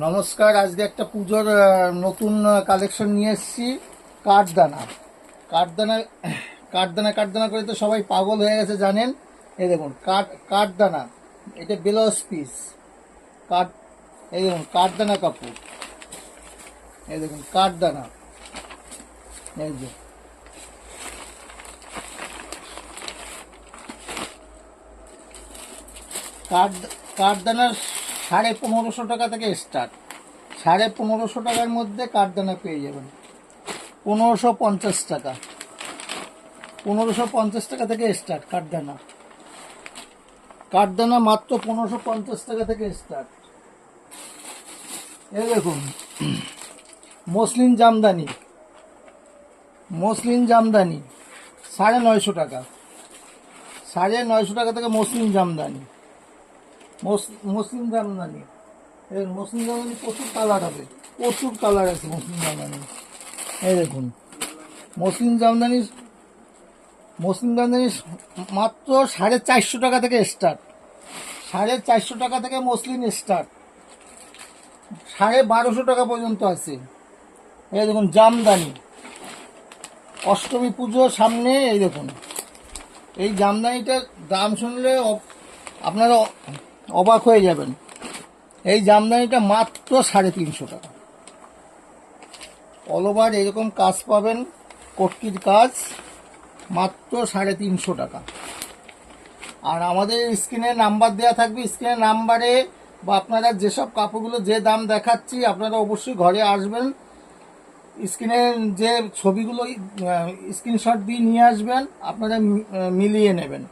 নমস্কার। আজকে একটা পুজোর নতুন কালেকশন নিয়ে এসেছি। কাঠদানা কাঠদানা কাঠদানা কাঠদানা করে তো সবাই পাগল হয়ে গেছে, জানেন। এই দেখুন কাঠদানা, এটা ব্লাউজ পিস। কাঠ এই দেখুন কাঠদানা কাপড়, এই দেখুন কাঠদানা, এই যে কাঠ কাঠদানার 1550 টাকা থেকে স্টার্ট। 1550 টাকার মধ্যে কাঠদানা পেয়ে যাবেন। 1550 টাকা, 1550 টাকা থেকে স্টার্ট কাঠদানা। কাঠদানা মাত্র 1550 টাকা থেকে স্টার্ট। এই দেখুন মসলিন জামদানি, মসলিন জামদানি 950 টাকা, 950 টাকা থেকে মসলিন জামদানি। মসলিন জামদানি, এই মসলিন জামদানি প্রচুর কালার হবে, প্রচুর কালার আছে মসলিন জামদানি। এই দেখুন মসলিন জামদানি, মসলিন জামদানি মাত্র 450 টাকা থেকে স্টার্ট। 450 টাকা থেকে মসলিন স্টার্ট, 1250 টাকা পর্যন্ত আছে। এই দেখুন জামদানি, অষ্টমী পুজোর সামনে। এই দেখুন এই জামদানিটার দাম শুনলে আপনারা অবাক হয়ে যাবেন। এই জামদানিটা মাত্র 350 টাকা। অল ওভার এরকম কাজ পাবেন, কটকির কাজ, মাত্র 350 টাকা। আর আমাদের স্ক্রিনে নাম্বার দেওয়া থাকবে, স্ক্রিনের নাম্বারে বা আপনারা যেসব কাপড়গুলো যে দাম দেখাচ্ছি আপনারা অবশ্যই ঘরে আসবেন, স্ক্রিনে যে ছবিগুলো স্ক্রিনশট দিয়ে নিয়ে আসবেন, আপনারা মিলিয়ে নেবেন।